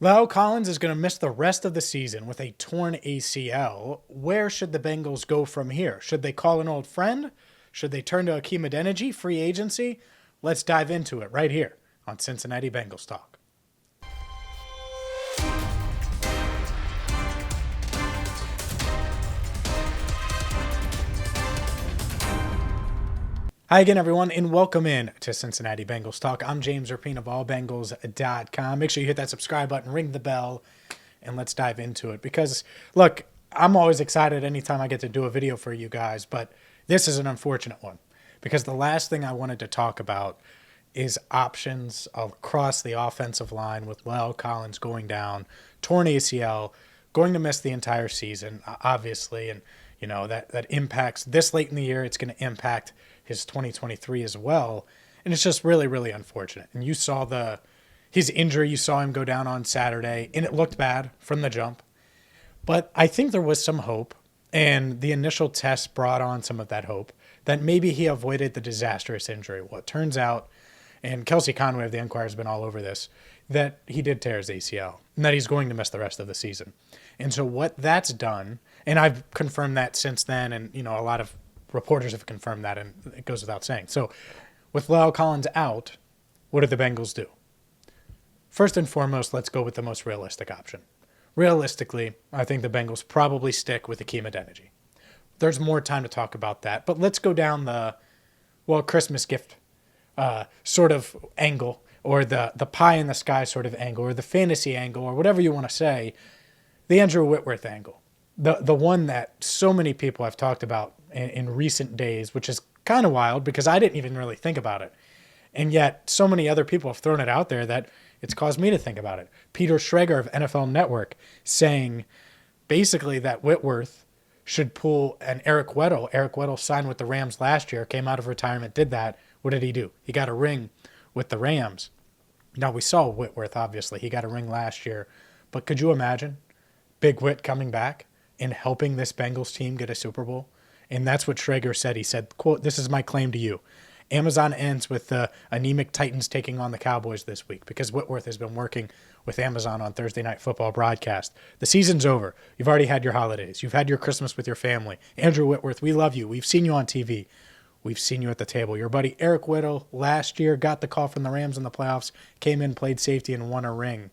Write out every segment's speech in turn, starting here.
La'el Collins is going to miss the rest of the season with a torn ACL. Where should the Bengals go from here? Should they call an old friend? Should they turn to Hakeem Adeniji, free agency? Let's dive into it right here on Cincinnati Bengals Talk. Hi again, everyone, and welcome in to Cincinnati Bengals Talk. I'm James Rapien of allbengals.com. Make sure you hit that subscribe button, ring the bell, and let's dive into it. Because, look, I'm always excited anytime I get to do a video for you guys, but this is an unfortunate one. Because the last thing I wanted to talk about is options across the offensive line with La'el Collins going down, torn ACL, going to miss the entire season, obviously, and that impacts this late in the year. It's going to impact his 2023 as well. And it's just really, really unfortunate. And you saw his injury, you saw him go down on Saturday, and it looked bad from the jump. But I think there was some hope, and the initial test brought on some of that hope, that maybe he avoided the disastrous injury. Well, it turns out, and Kelsey Conway of the Inquirer has been all over this, that he did tear his ACL, and that he's going to miss the rest of the season. And so what that's done, and I've confirmed that since then, and a lot of reporters have confirmed that, and it goes without saying. So with La'el Collins out, what do the Bengals do? First and foremost, let's go with the most realistic option. Realistically, I think the Bengals probably stick with Hakeem Adeniji. There's more time to talk about that, but let's go down the Christmas gift sort of angle, or the pie in the sky sort of angle, or the fantasy angle, or whatever you want to say, the Andrew Whitworth angle. The one that so many people have talked about in recent days, which is kind of wild because I didn't even really think about it. And yet so many other people have thrown it out there that it's caused me to think about it. Peter Schrager of NFL Network saying basically that Whitworth should pull an Eric Weddle. Eric Weddle signed with the Rams last year, came out of retirement, did that. What did he do? He got a ring with the Rams. Now, we saw Whitworth, obviously. He got a ring last year. But could you imagine Big Whit coming back and helping this Bengals team get a Super Bowl? And that's what Schrager said. He said, quote, "This is my claim to you. Amazon ends with the anemic Titans taking on the Cowboys this week," because Whitworth has been working with Amazon on Thursday Night Football broadcast. The season's over. You've already had your holidays. You've had your Christmas with your family. Andrew Whitworth, we love you. We've seen you on TV. We've seen you at the table. Your buddy Eric Weddle last year got the call from the Rams in the playoffs, came in, played safety, and won a ring.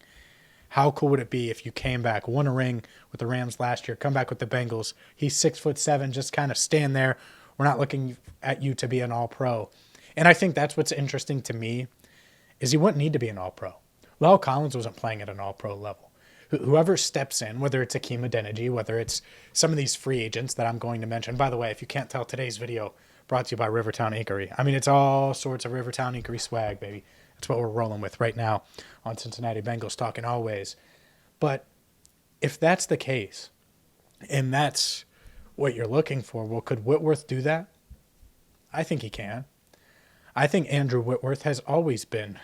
How cool would it be if you came back, won a ring with the Rams last year, come back with the Bengals? He's 6'7", just kind of stand there. We're not looking at you to be an all-pro. And I think that's what's interesting to me is he wouldn't need to be an all-pro. La'el Collins wasn't playing at an all-pro level. Whoever steps in, whether it's Hakeem Adeniji, whether it's some of these free agents that I'm going to mention. By the way, if you can't tell, today's video brought to you by Rivertown Inkery. I mean, it's all sorts of Rivertown Inkery swag, baby. That's what we're rolling with right now on Cincinnati Bengals Talking Always. But if that's the case, and that's what you're looking for, well, could Whitworth do that? I think he can. I think Andrew Whitworth has always been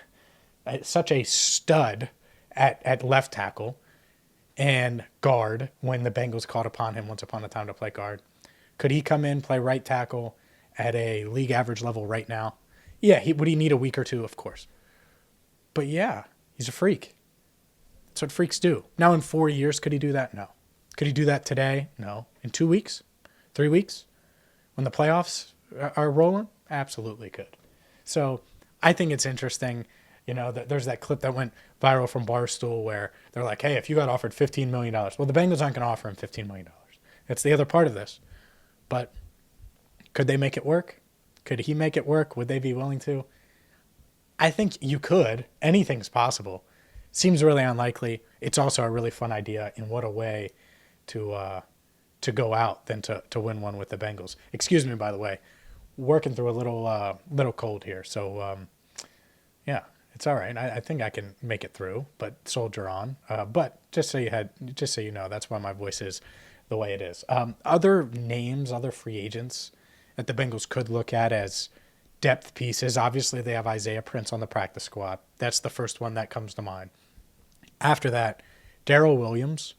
such a stud at left tackle and guard when the Bengals called upon him once upon a time to play guard. Could he come in, play right tackle at a league average level right now? Yeah, would he need a week or two? Of course. But yeah, he's a freak. That's what freaks do. Now in 4 years, could he do that? No. Could he do that today? No. In 2 weeks? 3 weeks? When the playoffs are rolling? Absolutely could. So I think it's interesting. There's that clip that went viral from Barstool where they're like, hey, if you got offered $15 million, well, the Bengals aren't going to offer him $15 million. That's the other part of this. But could they make it work? Could he make it work? Would they be willing to? I think you could. Anything's possible. Seems really unlikely. It's also a really fun idea, and what a way to go out than to win one with the Bengals. Excuse me, by the way. Working through a little cold here. So, yeah, it's all right. I think I can make it through, but soldier on. But just so you know, that's why my voice is the way it is. Other names, other free agents that the Bengals could look at as depth pieces. Obviously, they have Isaiah Prince on the practice squad. That's the first one that comes to mind. After that, Darrell Williams,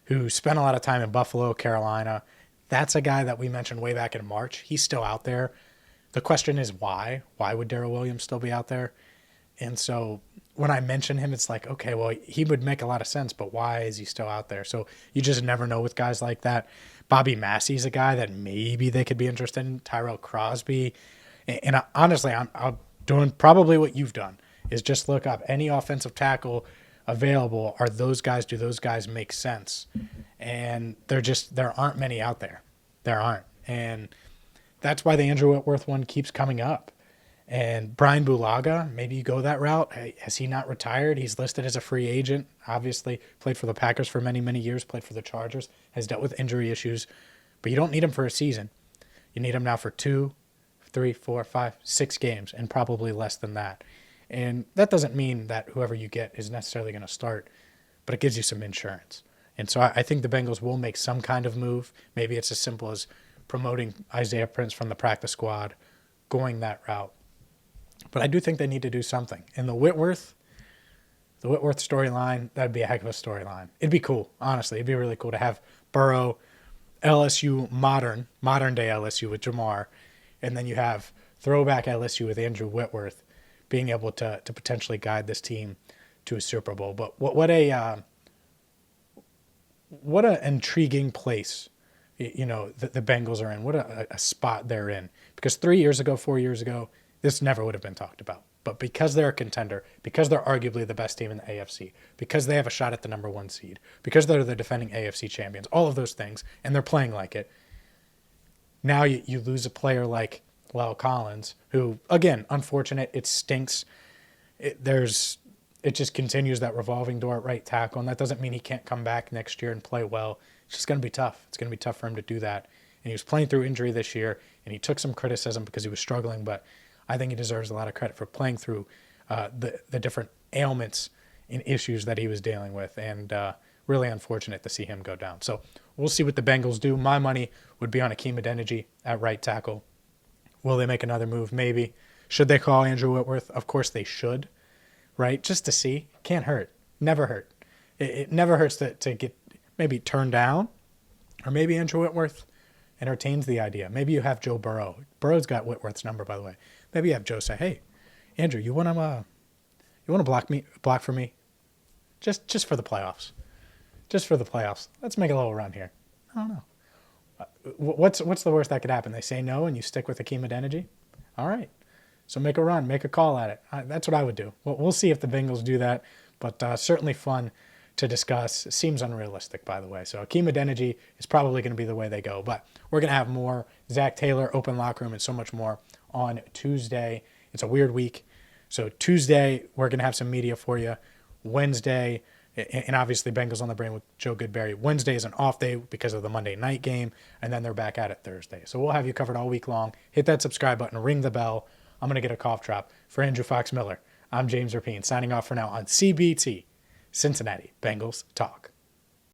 who spent a lot of time in Buffalo, Carolina. That's a guy that we mentioned way back in March. He's still out there. The question is why? Why would Darrell Williams still be out there? And so when I mention him, it's like, okay, well, he would make a lot of sense, but why is he still out there? So you just never know with guys like that. Bobby Massey's a guy that maybe they could be interested in. Tyrell Crosby. And honestly, I'm doing probably what you've done, is just look up any offensive tackle available. Are those guys, do those guys make sense? And there aren't many out there. There aren't. And that's why the Andrew Whitworth one keeps coming up. And Brian Bulaga, maybe you go that route. Has he not retired? He's listed as a free agent. Obviously, played for the Packers for many, many years, played for the Chargers, has dealt with injury issues. But you don't need him for a season. You need him now for 2, 3, 4, 5, 6 games, and probably less than that. And that doesn't mean that whoever you get is necessarily going to start, but it gives you some insurance. And so I think the Bengals will make some kind of move. Maybe it's as simple as promoting Isaiah Prince from the practice squad, going that route. But I do think they need to do something. And the Whitworth storyline, that'd be a heck of a storyline. It'd be cool, honestly. It'd be really cool to have Burrow, LSU, modern day LSU with Jamar, and then you have throwback LSU with Andrew Whitworth being able to potentially guide this team to a Super Bowl. But what an intriguing place, the Bengals are in. What a spot they're in. Because 4 years ago, this never would have been talked about. But because they're a contender, because they're arguably the best team in the AFC, because they have a shot at the number 1 seed, because they're the defending AFC champions, all of those things, and they're playing like it, now you lose a player like La'el Collins, who, again, unfortunate, it stinks. It just continues that revolving door at right tackle, and that doesn't mean he can't come back next year and play well. It's just going to be tough. It's going to be tough for him to do that. And he was playing through injury this year, and he took some criticism because he was struggling, but I think he deserves a lot of credit for playing through the different ailments and issues that he was dealing with, and really unfortunate to see him go down. So we'll see what the Bengals do. My money would be on Hakeem Adeniji at right tackle. Will they make another move? Maybe. Should they call Andrew Whitworth? Of course they should, right? Just to see. Can't hurt. Never hurt. It never hurts to get maybe turned down, or maybe Andrew Whitworth entertains the idea. Maybe you have Joe Burrow. Burrow's got Whitworth's number, by the way. Maybe you have Joe say, "Hey, Andrew, you want to block for me, just for the playoffs, just for the playoffs. Let's make a little run here." I don't know. What's the worst that could happen? They say no, and you stick with Hakeem Adeniji. All right, so make a run, make a call at it. That's what I would do. We'll see if the Bengals do that, but certainly fun to discuss. It seems unrealistic, by the way. So Hakeem Adeniji is probably going to be the way they go, but we're going to have more Zach Taylor, open locker room, and so much more on Tuesday. It's a weird week. So Tuesday, we're going to have some media for you. Wednesday, and obviously Bengals on the brain with Joe Goodberry. Wednesday is an off day because of the Monday night game, and then they're back at it Thursday. So we'll have you covered all week long. Hit that subscribe button, ring the bell. I'm going to get a cough drop. For Andrew Fox Miller, I'm James Rapien, signing off for now on CBT, Cincinnati Bengals Talk.